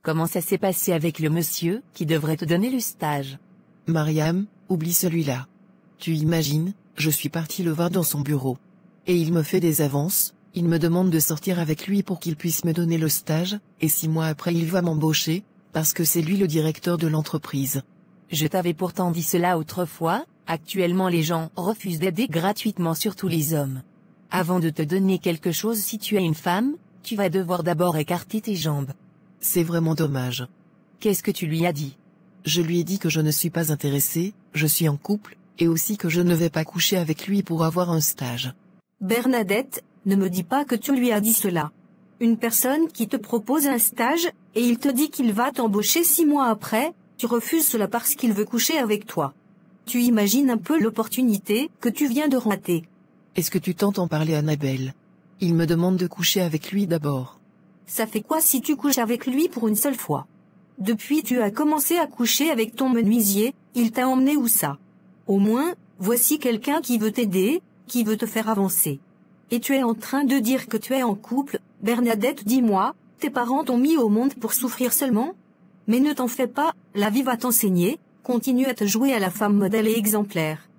Comment ça s'est passé avec le monsieur qui devrait te donner le stage? Mariam, oublie celui-là. Tu imagines, je suis parti le voir dans son bureau. Et il me fait des avances, il me demande de sortir avec lui pour qu'il puisse me donner le stage, et 6 mois après il va m'embaucher, parce que c'est lui le directeur de l'entreprise. Je t'avais pourtant dit cela autrefois, actuellement les gens refusent d'aider gratuitement, surtout les hommes. Avant de te donner quelque chose, si tu es une femme, tu vas devoir d'abord écarter tes jambes. C'est vraiment dommage. Qu'est-ce que tu lui as dit? Je lui ai dit que je ne suis pas intéressée, je suis en couple, et aussi que je ne vais pas coucher avec lui pour avoir un stage. Bernadette, ne me dis pas que tu lui as dit cela. Une personne qui te propose un stage, et il te dit qu'il va t'embaucher 6 mois après, tu refuses cela parce qu'il veut coucher avec toi. Tu imagines un peu l'opportunité que tu viens de rater. Est-ce que tu tentes en parler à Annabelle? Il me demande de coucher avec lui d'abord. Ça fait quoi si tu couches avec lui pour une seule fois? Depuis tu as commencé à coucher avec ton menuisier, il t'a emmené où ça? Au moins, voici quelqu'un qui veut t'aider, qui veut te faire avancer. Et tu es en train de dire que tu es en couple, Bernadette, dis-moi, tes parents t'ont mis au monde pour souffrir seulement? Mais ne t'en fais pas, la vie va t'enseigner, continue à te jouer à la femme modèle et exemplaire.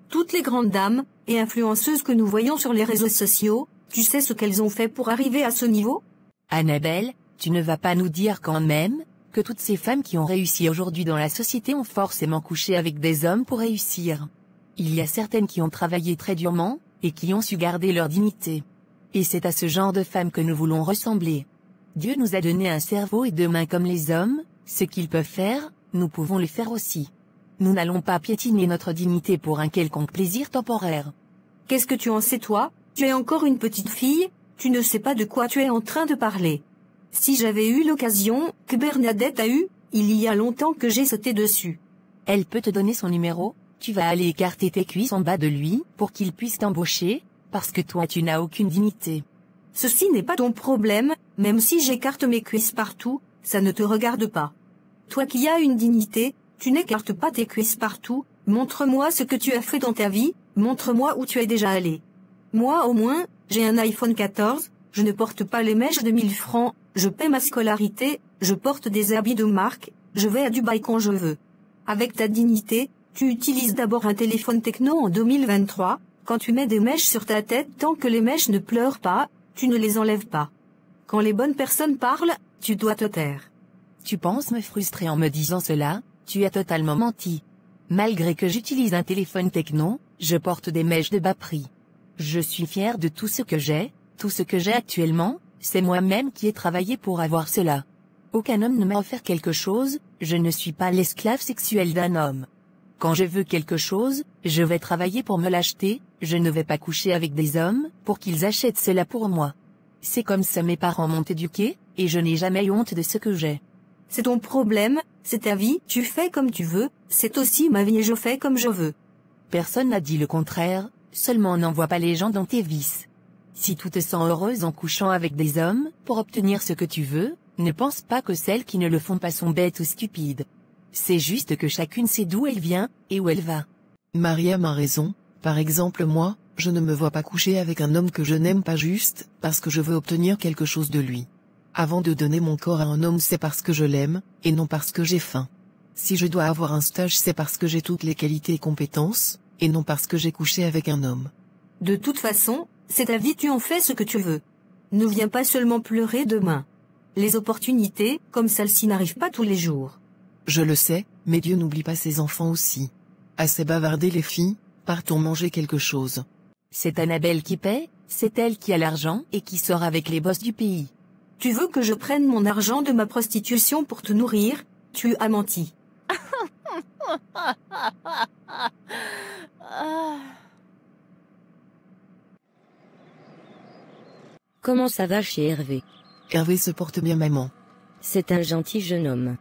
Toutes les grandes dames, et influenceuses que nous voyons sur les réseaux sociaux, tu sais ce qu'elles ont fait pour arriver à ce niveau? Annabelle, tu ne vas pas nous dire quand même, que toutes ces femmes qui ont réussi aujourd'hui dans la société ont forcément couché avec des hommes pour réussir. Il y a certaines qui ont travaillé très durement, et qui ont su garder leur dignité. Et c'est à ce genre de femmes que nous voulons ressembler. Dieu nous a donné un cerveau et 2 mains comme les hommes, ce qu'ils peuvent faire, nous pouvons le faire aussi. Nous n'allons pas piétiner notre dignité pour un quelconque plaisir temporaire. Qu'est-ce que tu en sais toi? Tu es encore une petite fille, tu ne sais pas de quoi tu es en train de parler. Si j'avais eu l'occasion que Bernadette a eue, il y a longtemps que j'ai sauté dessus. Elle peut te donner son numéro, tu vas aller écarter tes cuisses en bas de lui, pour qu'il puisse t'embaucher, parce que toi tu n'as aucune dignité. Ceci n'est pas ton problème, même si j'écarte mes cuisses partout, ça ne te regarde pas. Toi qui as une dignité, tu n'écartes pas tes cuisses partout, montre-moi ce que tu as fait dans ta vie, montre-moi où tu es déjà allé. Moi au moins, j'ai un iPhone 14, je ne porte pas les mèches de 1000 francs, je paie ma scolarité, je porte des habits de marque, je vais à Dubaï quand je veux. Avec ta dignité, tu utilises d'abord un téléphone Tecno en 2023, quand tu mets des mèches sur ta tête tant que les mèches ne pleurent pas, tu ne les enlèves pas. Quand les bonnes personnes parlent, tu dois te taire. Tu penses me frustrer en me disant cela? Tu as totalement menti. Malgré que j'utilise un téléphone Tecno, je porte des mèches de bas prix. Je suis fier de tout ce que j'ai actuellement, c'est moi-même qui ai travaillé pour avoir cela. Aucun homme ne m'a offert quelque chose, je ne suis pas l'esclave sexuel d'un homme. Quand je veux quelque chose, je vais travailler pour me l'acheter, je ne vais pas coucher avec des hommes, pour qu'ils achètent cela pour moi. C'est comme ça mes parents m'ont éduqué, et je n'ai jamais eu honte de ce que j'ai. C'est ton problème, c'est ta vie, tu fais comme tu veux, c'est aussi ma vie et je fais comme je veux. Personne n'a dit le contraire, seulement n'envoie pas les gens dans tes vices. Si tu te sens heureuse en couchant avec des hommes, pour obtenir ce que tu veux, ne pense pas que celles qui ne le font pas sont bêtes ou stupides. C'est juste que chacune sait d'où elle vient, et où elle va. Mariam a raison, par exemple moi, je ne me vois pas coucher avec un homme que je n'aime pas juste, parce que je veux obtenir quelque chose de lui. Avant de donner mon corps à un homme c'est parce que je l'aime, et non parce que j'ai faim. Si je dois avoir un stage c'est parce que j'ai toutes les qualités et compétences, et non parce que j'ai couché avec un homme. De toute façon, c'est ta vie, tu en fais ce que tu veux. Ne viens pas seulement pleurer demain. Les opportunités, comme celle-ci n'arrivent pas tous les jours. Je le sais, mais Dieu n'oublie pas ses enfants aussi. Assez bavardé les filles, partons manger quelque chose. C'est Annabelle qui paie, c'est elle qui a l'argent et qui sort avec les boss du pays. Tu veux que je prenne mon argent de ma prostitution pour te nourrir? Tu as menti. Comment ça va chez Hervé? Hervé se porte bien maman. C'est un gentil jeune homme.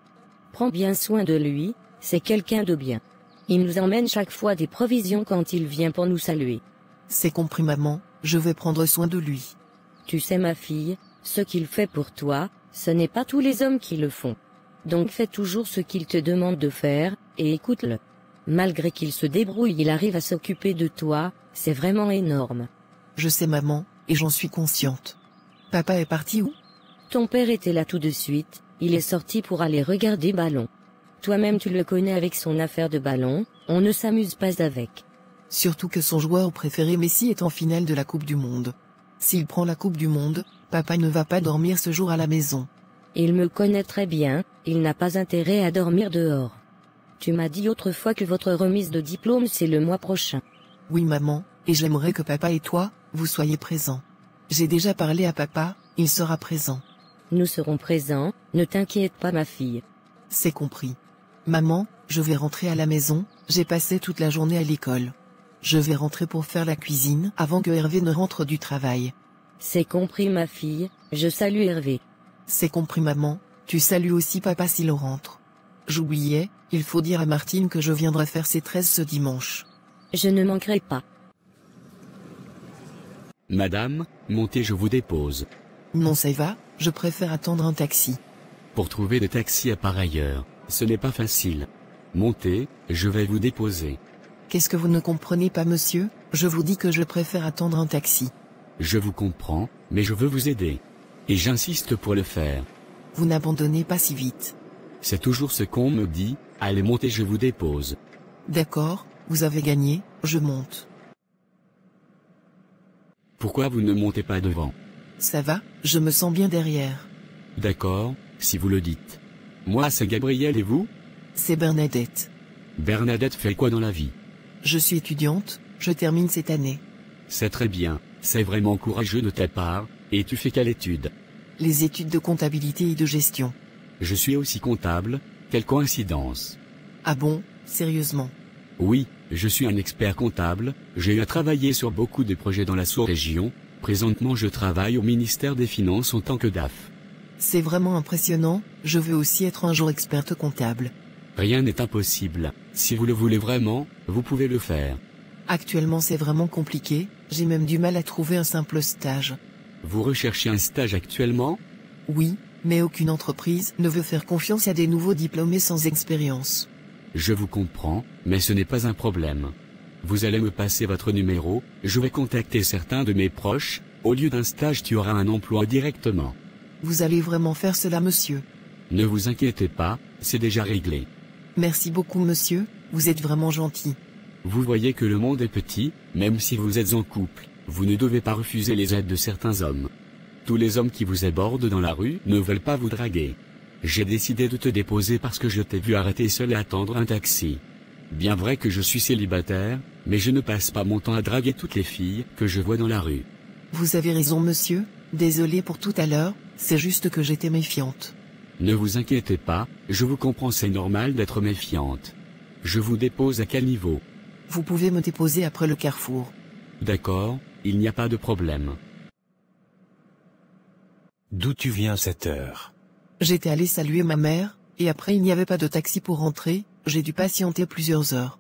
Prends bien soin de lui, c'est quelqu'un de bien. Il nous emmène chaque fois des provisions quand il vient pour nous saluer. C'est compris maman, je vais prendre soin de lui. Tu sais ma fille, ce qu'il fait pour toi, ce n'est pas tous les hommes qui le font. Donc fais toujours ce qu'il te demande de faire, et écoute-le. Malgré qu'il se débrouille, il arrive à s'occuper de toi, c'est vraiment énorme. Je sais maman, et j'en suis consciente. Papa est parti où? ton père était là tout de suite, il est sorti pour aller regarder ballon. Toi-même tu le connais avec son affaire de ballon, on ne s'amuse pas avec. Surtout que son joueur préféré Messi est en finale de la Coupe du Monde. S'il prend la Coupe du Monde, papa ne va pas dormir ce jour à la maison. Il me connaît très bien, il n'a pas intérêt à dormir dehors. Tu m'as dit autrefois que votre remise de diplôme c'est le mois prochain. Oui maman, et j'aimerais que papa et toi, vous soyez présents. J'ai déjà parlé à papa, il sera présent. Nous serons présents, ne t'inquiète pas ma fille. C'est compris. Maman, je vais rentrer à la maison, j'ai passé toute la journée à l'école. Je vais rentrer pour faire la cuisine avant que Hervé ne rentre du travail. C'est compris ma fille, je salue Hervé. C'est compris maman, tu salues aussi papa s'il rentre. J'oubliais, il faut dire à Martine que je viendrai faire ses 13 ce dimanche. Je ne manquerai pas. Madame, montez, je vous dépose. Non ça va, je préfère attendre un taxi. Pour trouver des taxis à pareille heure, ce n'est pas facile. Montez, je vais vous déposer. Qu'est-ce que vous ne comprenez pas monsieur? Je vous dis que je préfère attendre un taxi. Je vous comprends, mais je veux vous aider. Et j'insiste pour le faire. Vous n'abandonnez pas si vite. C'est toujours ce qu'on me dit, allez montez, je vous dépose. D'accord, vous avez gagné, je monte. Pourquoi vous ne montez pas devant? Ça va, je me sens bien derrière. D'accord, si vous le dites. Moi c'est Gabriel et vous? C'est Bernadette. Bernadette fait quoi dans la vie? Je suis étudiante, je termine cette année. C'est très bien, c'est vraiment courageux de ta part, et tu fais quelle étude? Les études de comptabilité et de gestion. Je suis aussi comptable, quelle coïncidence. Ah bon, sérieusement? Oui, je suis un expert comptable, j'ai eu à travailler sur beaucoup de projets dans la sous-région, présentement je travaille au ministère des Finances en tant que DAF. C'est vraiment impressionnant, je veux aussi être un jour experte comptable. Rien n'est impossible, si vous le voulez vraiment, vous pouvez le faire. Actuellement c'est vraiment compliqué, j'ai même du mal à trouver un simple stage. Vous recherchez un stage actuellement? Oui, mais aucune entreprise ne veut faire confiance à des nouveaux diplômés sans expérience. Je vous comprends, mais ce n'est pas un problème. Vous allez me passer votre numéro, je vais contacter certains de mes proches, au lieu d'un stage tu auras un emploi directement. Vous allez vraiment faire cela monsieur? Ne vous inquiétez pas, c'est déjà réglé. Merci beaucoup monsieur, vous êtes vraiment gentil. Vous voyez que le monde est petit, même si vous êtes en couple, vous ne devez pas refuser les aides de certains hommes. Tous les hommes qui vous abordent dans la rue ne veulent pas vous draguer. J'ai décidé de te déposer parce que je t'ai vu arrêter seul et attendre un taxi. Bien vrai que je suis célibataire, mais je ne passe pas mon temps à draguer toutes les filles que je vois dans la rue. Vous avez raison monsieur, désolé pour tout à l'heure, c'est juste que j'étais méfiante. Ne vous inquiétez pas, je vous comprends, c'est normal d'être méfiante. Je vous dépose à quel niveau? Vous pouvez me déposer après le carrefour. D'accord, il n'y a pas de problème. D'où tu viens à cette heure? J'étais allé saluer ma mère, et après il n'y avait pas de taxi pour rentrer, j'ai dû patienter plusieurs heures.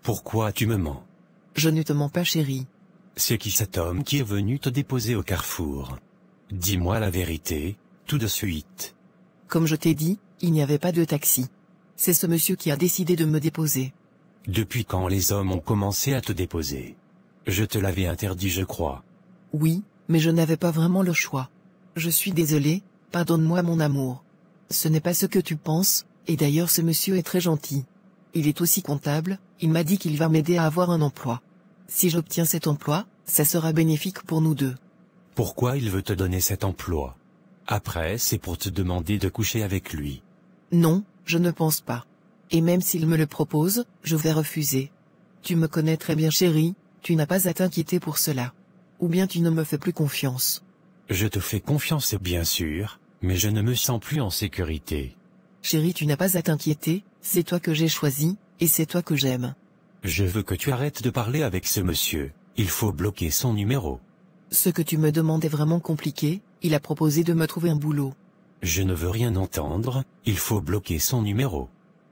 Pourquoi tu me mens? Je ne te mens pas chérie. C'est qui cet homme qui est venu te déposer au carrefour? Dis-moi la vérité, tout de suite. Comme je t'ai dit, il n'y avait pas de taxi. C'est ce monsieur qui a décidé de me déposer. Depuis quand les hommes ont commencé à te déposer? Je te l'avais interdit, je crois. Oui, mais je n'avais pas vraiment le choix. Je suis désolé, pardonne-moi mon amour. Ce n'est pas ce que tu penses, et d'ailleurs ce monsieur est très gentil. Il est aussi comptable, il m'a dit qu'il va m'aider à avoir un emploi. Si j'obtiens cet emploi, ça sera bénéfique pour nous deux. Pourquoi il veut te donner cet emploi? Après, c'est pour te demander de coucher avec lui. Non, je ne pense pas. Et même s'il me le propose, je vais refuser. Tu me connais très bien chérie, tu n'as pas à t'inquiéter pour cela. Ou bien tu ne me fais plus confiance. Je te fais confiance bien sûr, mais je ne me sens plus en sécurité. Chérie, tu n'as pas à t'inquiéter, c'est toi que j'ai choisi, et c'est toi que j'aime. Je veux que tu arrêtes de parler avec ce monsieur, il faut bloquer son numéro. Ce que tu me demandes est vraiment compliqué, il a proposé de me trouver un boulot. Je ne veux rien entendre, il faut bloquer son numéro.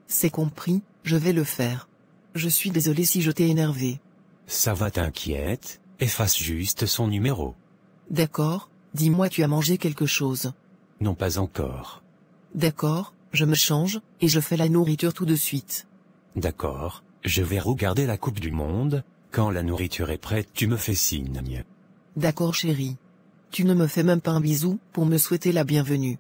C'est compris, je vais le faire. Je suis désolé si je t'ai énervé. Ça va, t'inquiète, efface juste son numéro. D'accord, dis-moi tu as mangé quelque chose. Non, pas encore. D'accord, je me change, et je fais la nourriture tout de suite. D'accord, je vais regarder la Coupe du Monde, quand la nourriture est prête tu me fais signe. D'accord chérie. Tu ne me fais même pas un bisou pour me souhaiter la bienvenue.